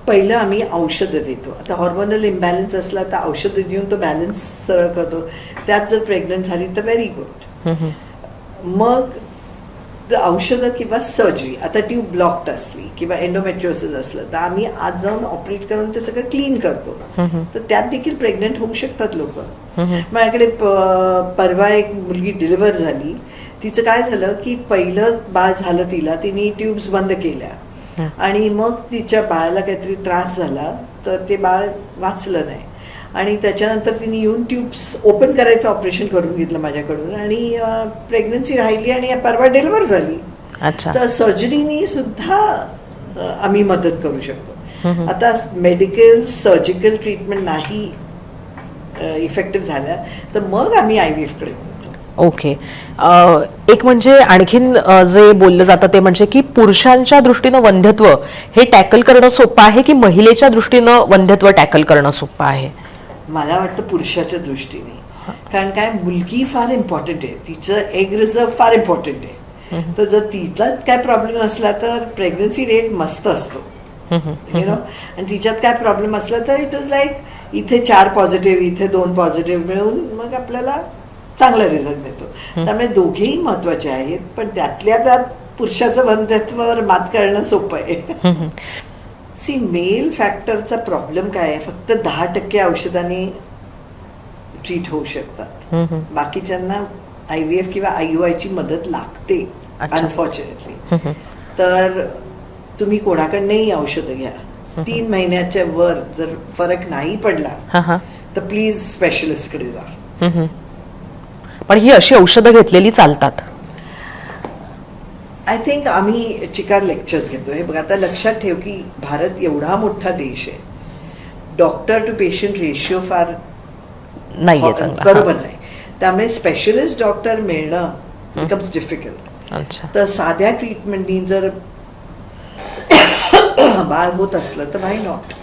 पहिलं आम्ही औषधं देतो. आता हॉर्मोनल इम्बॅलन्स असला तर औषधं देऊन तो बॅलन्स सरळ करतो. त्यात जर प्रेग्नंट झाली तर व्हेरी गुड. मग औषधं किंवा सर्जरी, आता ट्यूब ब्लॉक्ड असली किंवा एंडोमेट्रिओसिस असलं तर आम्ही आज जाऊन ऑपरेट करून ते सगळं क्लीन करतो. तर त्यात देखील प्रेग्नंट होऊ शकतात लोक. माझ्याकडे परवा एक मुलगी डिलिव्हर झाली. तिचं काय झालं की पहिलं बाळ झालं तिला, तिने ट्यूब्स बंद केल्या आणि मग तिच्या बाळाला काहीतरी त्रास झाला तर ते बाळ वाचलं नाही आणि त्याच्यानंतर तिने येऊन ट्यूब्स ओपन करायचं ऑपरेशन करून घेतलं माझ्याकडून आणि प्रेग्नन्सी राहिली आणि परवा डिलिव्हर झाली. तर सर्जरीनी सुद्धा आम्ही मदत करू शकतो. आता मेडिकल सर्जिकल ट्रीटमेंट नाही इफेक्टिव्ह झाल्या तर मग आम्ही IVF कडे. ओके. एक म्हणजे आणखीन जे बोललं जातं ते म्हणजे की पुरुषांच्या दृष्टीनं वंध्यत्व हे टॅकल करणं सोपं आहे की महिलेच्या दृष्टीनं वंध्यत्व टॅकल करणं सोपं आहे? मला वाटतं पुरुषाच्या दृष्टीने. कारण काय, मुलगी फार इम्पॉर्टंट आहे, तिचं एग रिझर्व फार इम्पॉर्टंट आहे. तर जर तिच्यात काय प्रॉब्लेम असला तर प्रेग्नन्सी रेट मस्त असतो यु नो. आणि तिच्यात काय प्रॉब्लेम असला तर इट इज लाईक इथे 4 पॉझिटिव्ह इथे 2 पॉझिटिव्ह मिळून मग आपल्याला चांगला रिझल्ट मिळतो. त्यामुळे दोघेही महत्वाचे आहेत, पण त्यातल्या त्यात पुरुषाचं वंध्यत्वावर मात करणं सोपं आहे. सी, मेल फॅक्टरचा प्रॉब्लेम काय आहे, फक्त 10% औषधाने ट्रीट होऊ शकतात. बाकीच्यांना IVF किंवा IUI ची मदत लागते अनफॉर्च्युनेटली. तर तुम्ही कोणाकडनंही औषधं घ्या, 3 महिन्याच्या वर जर फरक नाही पडला तर प्लीज स्पेशलिस्ट कडे जा. पण ही अशी औषधं घेतलेली चालतात? आय थिंक आम्ही चिकार लेक्चर्स घेतो. हे बघ, आता लक्षात ठेव की भारत एवढा मोठा देश आहे, डॉक्टर टू पेशंट रेशिओ फार नाहीये बरोबर नाही. त्यामुळे स्पेशलिस्ट डॉक्टर मिळणं बिकम्स डिफिकल्ट. तर साध्या ट्रीटमेंटनी जर बाळ होत असलं तर व्हाय नॉट.